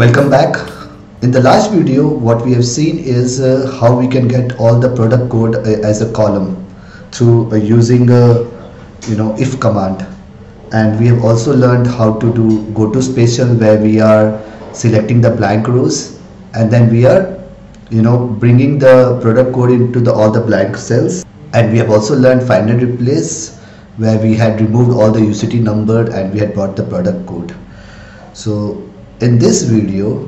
Welcome back. In the last video, what we have seen is how we can get all the product code as a column through using if command, and we have also learned how to do go to special, where we are selecting the blank rows and then we are bringing the product code into all the blank cells. And we have also learned find and replace, where we had removed all the UCT number and we had brought the product code. So in this video,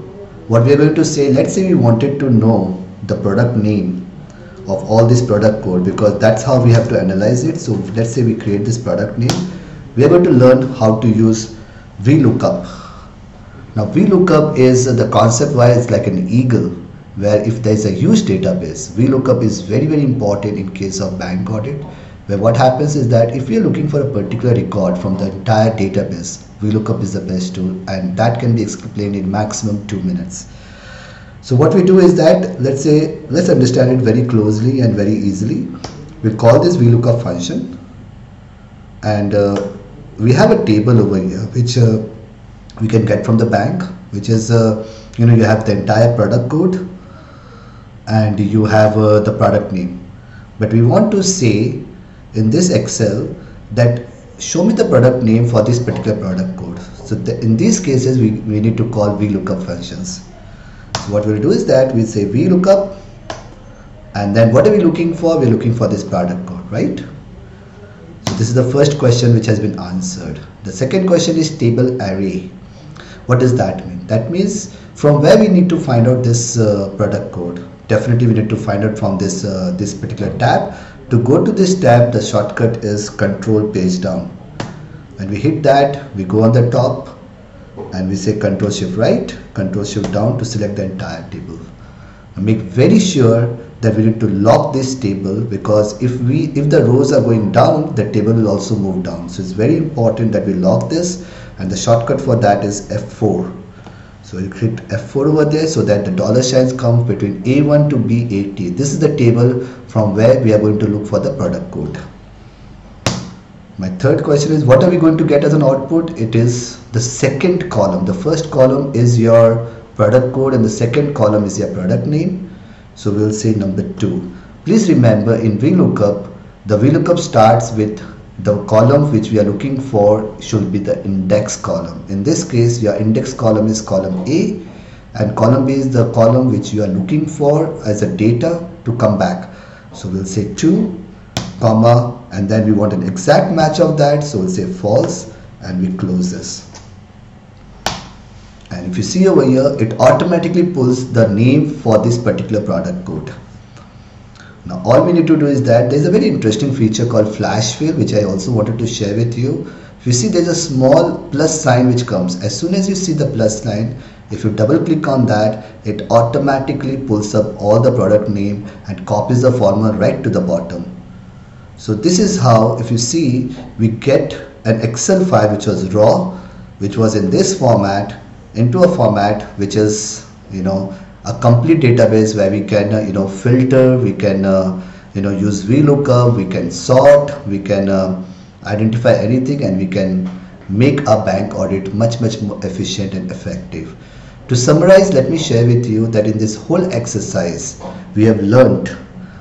what we are going to say, let's say we wanted to know the product name of all this product code, because that's how we have to analyze it. So let's say we create this product name. We are going to learn how to use VLOOKUP. Now VLOOKUP is the concept wise like an eagle, where if there is a huge database, VLOOKUP is very important in case of bank audit, where what happens is that if we are looking for a particular record from the entire database, VLOOKUP is the best tool, and that can be explained in maximum 2 minutes. So what we do is that, let's understand it very closely and very easily. We'll call this VLOOKUP function, and we have a table over here which we can get from the bank, which is you have the entire product code and you have the product name. But we want to say in this Excel that show me the product name for this particular product code. So in these cases we need to call VLOOKUP functions. So what we'll do is that we say VLOOKUP, and then what are we looking for? We're looking for this product code, right? So this is the first question which has been answered. The second question is table array. What does that mean? That means from where we need to find out this product code. Definitely we need to find out from this this particular tab. To go to this tab, the shortcut is Control Page Down. When we hit that, we go on the top and we say Control Shift Right, Control Shift Down to select the entire table. And make very sure that we need to lock this table, because if the rows are going down, the table will also move down. So it's very important that we lock this, and the shortcut for that is F4. So you hit F4 over there so that the dollar signs come between A1 to B80. This is the table from where we are going to look for the product code. My third question is, what are we going to get as an output? It is the second column. The first column is your product code and the second column is your product name. So we'll say number 2. Please remember, in VLOOKUP, the VLOOKUP starts with the column which we are looking for should be the index column. In this case, your index column is column A, and column B is the column which you are looking for as a data to come back. So we'll say 2, comma, and then we want an exact match of that, so we'll say false, and we close this. And if you see over here, it automatically pulls the name for this particular product code. Now all we need to do is that there is a very interesting feature called flash fill, which I also wanted to share with you. If you see, there is a small plus sign which comes. As soon as you see the plus sign, if you double click on that, it automatically pulls up all the product name and copies the formula right to the bottom. So this is how, if you see, we get an Excel file which was raw, which was in this format, into a format which is a complete database, where we can filter, we can use VLOOKUP, we can sort, we can identify anything, and we can make our bank audit much more efficient and effective. To summarize, let me share with you that in this whole exercise we have learned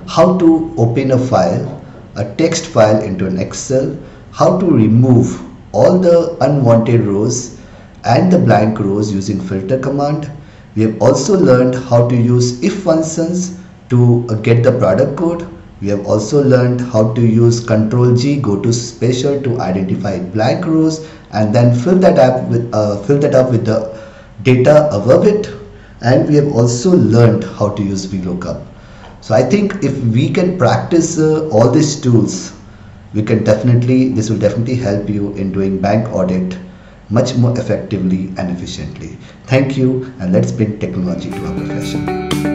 how to open a file, a text file, into an Excel, how to remove all the unwanted rows and the blank rows using filter command. We have also learned how to use if functions to get the product code. We have also learned how to use Ctrl G, go to special, to identify blank rows and then fill that up with the data above it. And we have also learned how to use VLOOKUP. So I think if we can practice all these tools, this will definitely help you in doing bank audit much more effectively and efficiently. Thank you, and let's bring technology to our profession.